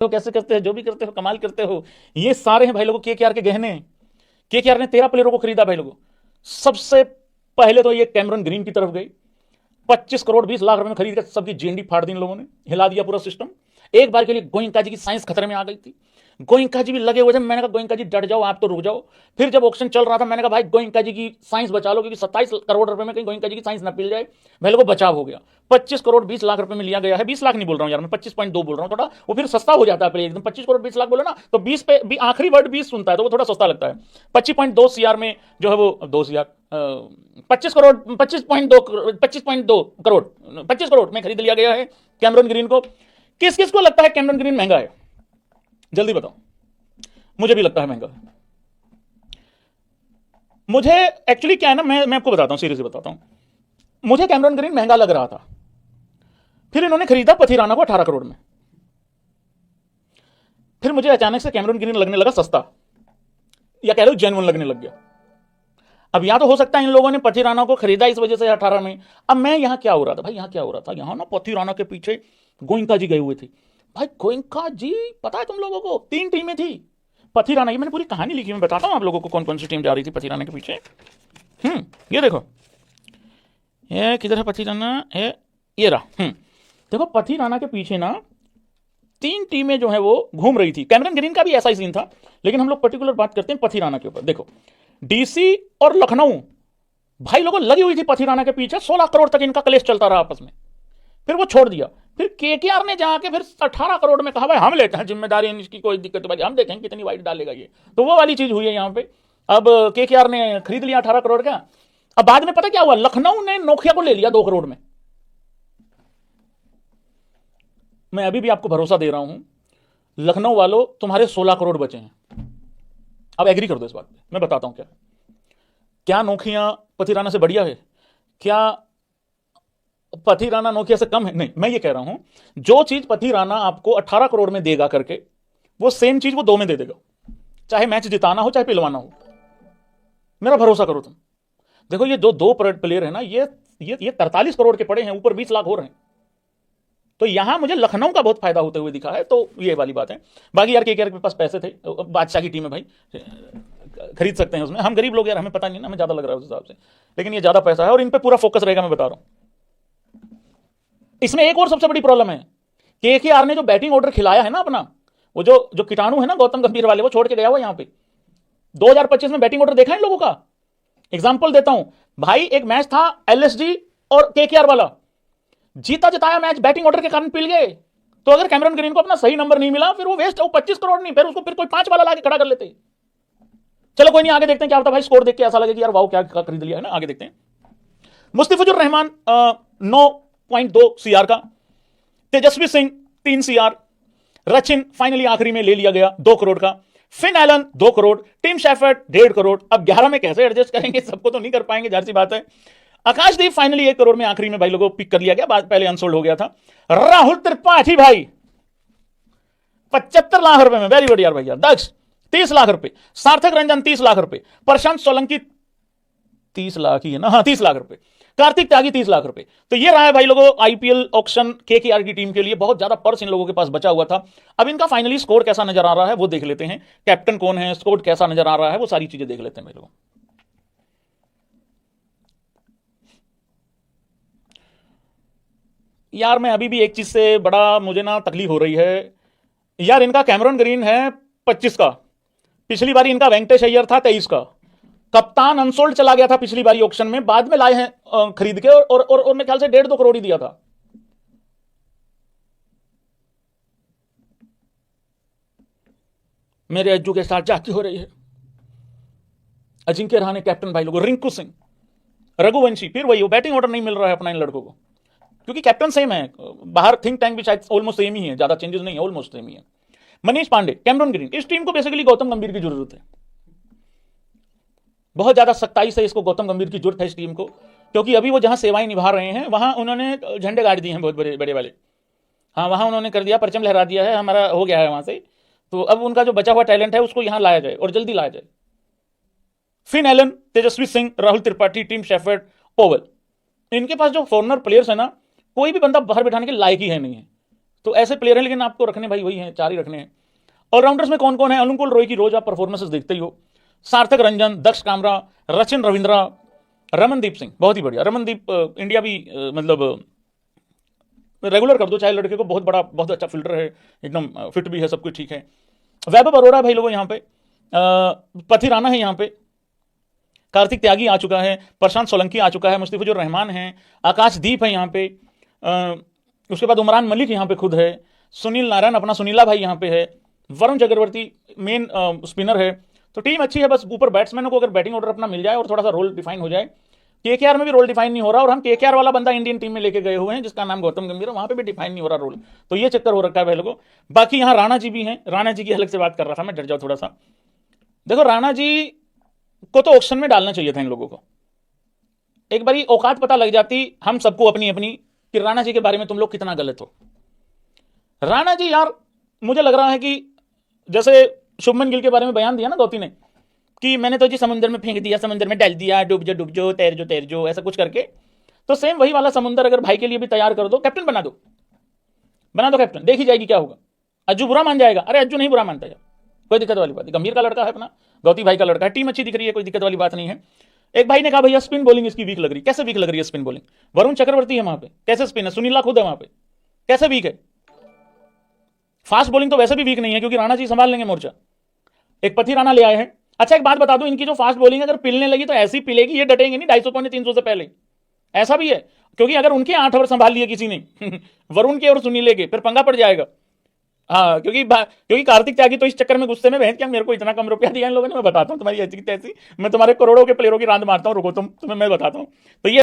हो, कैसे करते हो, जो भी करते हो कमाल करते हो। ये सारे हैं भाई लोगों केकेआर के गहने। केकेआर ने 13 प्लेयरों को खरीदा भाई लोगों। सबसे पहले तो ये कैमरन ग्रीन की तरफ गई, 25 करोड़ 20 लाख रुपए में खरीद कर सबकी जेंडी फाड़ दी इन लोगों ने, हिला दिया पूरा सिस्टम। एक बार के लिए गोइंका जी की साइंस खतरे में आ गई थी। गोइंका जी भी लगे हुए थे। मैंने कहा गोइंका जी डट जाओ, आप तो रुक जाओ। फिर जब ऑक्शन चल रहा था मैंने कहा भाई गोइंका जी की साइंस बचा लो, क्योंकि 27 करोड़ रुपए में कहीं गोइंका जी की साइंस न पिल जाए। भाई लोगों बचाव हो गया। 25 करोड़ 20 लाख रुपए में लिया गया है। 20 लाख नहीं बोल रहा हूं यार, मैं 25.2 बोल रहा हूं। थोड़ा वो फिर सस्ता हो जाता है एकदम। 25 करोड़ 20 लाख बोले ना तो 20 पे आखिरी वर्ड 20 सुनता है तो वो थोड़ा सस्ता लगता है। 25.2 सीआर में जो है वो 2 सीआर 25 करोड़ 25 करोड़ में खरीद लिया गया है कैमरन ग्रीन को। किस किस को लगता है कैमरन ग्रीन महंगा है? जल्दी बताओ। मुझे भी लगता है महंगा। मुझे एक्चुअली क्या है ना, मैं आपको बताता हूं, सीरियसली बताता हूं। मुझे कैमरन ग्रीन महंगा लग रहा था, फिर इन्होंने खरीदा पथीराना को 18 करोड़ में। फिर मुझे अचानक से कैमरन ग्रीन लगने लगा सस्ता, या कह लो जेन्युइन लगने लग गया। अब यहां तो हो सकता है इन लोगों ने पथीराना को खरीदा इस वजह से 18 में। अब मैं यहां क्या हो रहा था भाई, यहां क्या हो रहा था, यहां ना पथीराना के पीछे गोइंका जी गए हुए थे। भाई गोइंका जी, पता है तुम लोगों को 3 टीमें थी पथीराना की। मैंने पूरी कहानी लिखी, मैं बताता हूं आप लोगों को कौन कौन सी टीम जा रही थी पथीराना के पीछे। ये देखो, ये किधर है पथीराना, ये रहा। देखो पथीराना के पीछे ना 3 टीमें जो है वो घूम रही थी। कैमरन ग्रीन का भी ऐसा ही सीन था, लेकिन हम लोग पर्टिकुलर बात करते हैं पथीराना के ऊपर। देखो डीसी और लखनऊ भाई लोगों लगी हुई थी पथीराना के पीछे। 16 करोड़ तक इनका कलेश चलता रहा आपस में, फिर वो छोड़ दिया। फिर केकेआर ने जाके फिर 18 करोड़ में कहा भाई हम लेते हैं जिम्मेदारी, इसकी कोई दिक्कत भाई, हम देखेंगे कितनी वाइट डालेगा ये। तो वो वाली चीज हुई है यहां पे। अब केकेआर ने खरीद लिया 18 करोड़ का। अब बाद में पता क्या हुआ, लखनऊ ने नोकिया को ले लिया 2 करोड़ में। मैं अभी भी आपको भरोसा दे रहा हूं, लखनऊ वालों तुम्हारे 16 करोड़ बचे हैं। अब एग्री कर दो इस बात पे, मैं बताता हूं क्या नोकिया पथीराना से बढ़िया है? क्या पथीराना नोकिया से कम है? नहीं, मैं ये कह रहा हूं जो चीज पथीराना आपको 18 करोड़ में देगा करके, वो सेम चीज वो 2 में दे देगा, चाहे मैच जिताना हो चाहे पिलवाना हो। मेरा भरोसा करो तुम। देखो ये जो 2 प्लेयर है ना, ये 43 करोड़ के पड़े हैं, ऊपर 20 लाख हो रहे हैं। तो यहां मुझे लखनऊ का बहुत फायदा होते हुए दिखा है। तो ये वाली बात है। बाकी यार केकेआर के पास पैसे थे, बादशाह की टीम है भाई, खरीद सकते हैं उसमें। हम गरीब लोग यार, हमें पता नहीं ना, हमें ज्यादा लग रहा है उस हिसाब से, लेकिन ये ज्यादा पैसा है और इन पे पूरा फोकस रहेगा, मैं बता रहा हूं। इसमें एक और सबसे बड़ी प्रॉब्लम है, केकेआर ने जो बैटिंग ऑर्डर खिलाया है ना अपना, वो जो कीटाणु है ना गौतम गंभीर वाले, वो छोड़ के गया हुआ यहां पे। 2025 में बैटिंग ऑर्डर देखा है इन लोगों का। एग्जाम्पल देता हूं भाई, एक मैच था एलएसडी और केकेआर वाला, जीता जिताया मैच बैटिंग ऑर्डर के कारण पिल गए। तो अगर कैमरन ग्रीन को अपना सही नंबर नहीं मिला, फिर वो वेस्ट, वो 25 करोड़ नहीं, फिर उसको फिर कोई 5 वाला लाके खड़ा कर लेते। चलो कोई नहीं, आगे देखते हैं क्या होता है भाई। स्कोर देख के ऐसा लगे कि यार वाओ क्या खरीद लिया है ना। आगे देखते हैं। मुस्तफिजुर रहमान 9.2 सीआर का, तेजस्वी सिंह 3 सीआर, रचिन फाइनली आखिरी में ले लिया गया 2 करोड़ का, Finn Allen 2 crore, Tim Shepherd 1.5 crore. अब 11 में कैसे एडजस्ट करेंगे, सबको तो नहीं कर पाएंगे, जाहिर सी बात है। आकाशदीप फाइनली 1 करोड़ में आखिरी में भाई लोगों पिक कर लिया गया, बाद पहले अनसोल्ड हो गया था। राहुल त्रिपाठी भाई 75 लाख रुपए में, वेरी गुड यार भैया। दक्ष 30 लाख रुपए, सार्थक रंजन 30 लाख रुपए, प्रशांत सोलंकी 30 लाख ही है ना, हाँ 30 लाख रुपए, कार्तिक त्यागी 30 लाख रुपए। तो ये रहा है भाई लोगों आईपीएल ऑक्शन केकेआर की टीम के लिए। बहुत ज्यादा पर्स इन लोगों के पास बचा हुआ था। अब इनका फाइनली स्कोर कैसा नजर आ रहा है वो देख लेते हैं। कैप्टन कौन है, स्कोर कैसा नजर आ रहा है, वो सारी चीजें देख लेते हैं भाई लोगों। यार मैं अभी भी एक चीज से बड़ा मुझे ना तकलीफ हो रही है यार। इनका कैमरन ग्रीन है 25 का, पिछली बारी इनका वेंकटेश अय्यर था 23 का। कप्तान अनसोल्ड चला गया था पिछली बारी ऑक्शन में, बाद में लाए हैं खरीद के, और मेरे ख्याल से 1.5-2 करोड़ ही दिया था। मेरे अज्जू के साथ जाती हो रही है। अजिंक्य रहाणे कैप्टन भाई लोगों, रिंकू सिंह, रघुवंशी, फिर वही, वो बैटिंग ऑर्डर नहीं मिल रहा है अपना इन लड़कों को, क्योंकि कैप्टन सेम है। बाहर थिंक टैंक भी शायद ऑलमोस्ट सेम ही है, ज्यादा चेंजेस नहीं है, ऑलमोस्ट सेम ही है। मनीष पांडे, कैमरन ग्रीन, इस टीम को बेसिकली गौतम गंभीर की जरूरत है। बहुत ज्यादा सख्ताई से इसको गौतम गंभीर की जरूरत है इस टीम को, क्योंकि अभी वो जहां सेवाएं निभा रहे हैं वहां उन्होंने झंडे गाड़ दिए हैं बहुत बड़े बड़े वाले। हाँ वहां उन्होंने कर दिया, परचम लहरा दिया है, हमारा हो गया है वहां से। तो अब उनका जो बचा हुआ टैलेंट है उसको यहां लाया जाए और जल्दी लाया जाए। Finn Allen, Tejasvi Singh, Rahul Tripathi, Tim Shepherd, Powell, इनके पास जो फॉरनर प्लेयर्स है ना, कोई भी बंदा बाहर बैठाने के लायक ही है नहीं है। तो ऐसे प्लेयर हैं, लेकिन आपको रखने भाई वही हैं, 4 ही रखने हैं। ऑलराउंडर्स में कौन कौन है? अनुकूल रॉय की रोज आप परफॉर्मेंसेस देखते ही हो, सार्थक रंजन, दक्ष कामरा, रचिन रविंद्रा, रमनदीप सिंह, बहुत ही बढ़िया। रमनदीप इंडिया भी मतलब रेगुलर कर दो चाहे लड़के को, बहुत बड़ा बहुत अच्छा फील्डर है, एकदम फिट भी है, सब कुछ ठीक है। वैभव अरोड़ा भाई लोगों यहाँ पे, पथी राणा है यहाँ पे, कार्तिक त्यागी आ चुका है, प्रशांत सोलंकी आ चुका है, मुस्तफिजुर रहमान है, आकाशदीप है यहाँ पे, उसके बाद उमरान मलिक यहाँ पे खुद है, सुनील नारायण अपना सुनीला भाई यहाँ पे है, वरुण चक्रवर्ती मेन स्पिनर है। तो टीम अच्छी है, बस ऊपर बैट्समैनों को अगर बैटिंग ऑर्डर अपना मिल जाए और थोड़ा सा रोल डिफाइन हो जाए। केकेआर में भी रोल डिफाइन नहीं हो रहा, और हम केकेआर वाला बंदा इंडियन टीम में लेके गए हुए हैं जिसका नाम गौतम गंभीर है, वहां पे भी डिफाइन नहीं हो रहा रोल। तो ये चक्कर हो रखा है भाई लोगों। बाकी यहाँ राणा जी भी हैं, राणा जी की अलग से बात कर रहा था मैं, डर जाओ थोड़ा सा। देखो राणा जी को तो ऑक्शन में डालना चाहिए था इन लोगों को, एक बारी औकात पता लग जाती हम सबको अपनी अपनी कि राणा जी के बारे में तुम लोग कितना गलत हो। राणा जी यार मुझे लग रहा है कि जैसे शुभमन गिल के बारे में बयान दिया ना गौती ने कि मैंने तो जी समुद्र में फेंक दिया, समुद्र में डाल दिया, डूब जो तैर जो ऐसा कुछ करके, तो सेम वही वाला समुद्र अगर भाई के लिए भी तैयार कर दो, कैप्टन बना दो कैप्टन, देखी जाएगी क्या होगा। अज्जू बुरा मान जाएगा, अरे अज्जू नहीं बुरा मानता यार, कोई दिक्कत वाली बात नहीं, गंभीर का लड़का है अपना, गौती भाई का लड़का है, टीम अच्छी दिख रही है, कोई दिक्कत वाली बात नहीं है। एक भाई ने कहा भैया स्पिन बॉलिंग इसकी वीक लग रही, कैसे वीक लग रही है स्पिन बॉलिंग? वरुण चक्रवर्ती है वहां पे, कैसे स्पिन है? सुनीला खुद है वहां पे, कैसे वीक है? फास्ट बॉलिंग तो वैसे भी वीक नहीं है क्योंकि राणा जी संभाल लेंगे मोर्चा। एक पथी राणा ले आए हैं। अच्छा एक बात बता दो, इनकी जो फास्ट बॉलिंग अगर पिलने लगी तो ऐसी पिलेगी, ये डटेंगे नहीं 250 पौने 300 से पहले, ऐसा भी है। क्योंकि अगर उनके 8 ओवर संभाल लिए किसी ने वरुण के और सुनीले के, फिर पंगा पड़ जाएगा। हाँ क्योंकि कार्तिक त्यागी तो इस चक्कर में गुस्से में बहन क्या मेरे को इतना कम रुपया दिया इन लोगों ने, मैं बताता हूँ तुम्हारी ऐसी तैसी, मैं तुम्हारे करोड़ों के प्लेयरों की रांद मारता हूँ, रुको तुम्हें मैं बताता हूँ। तो ये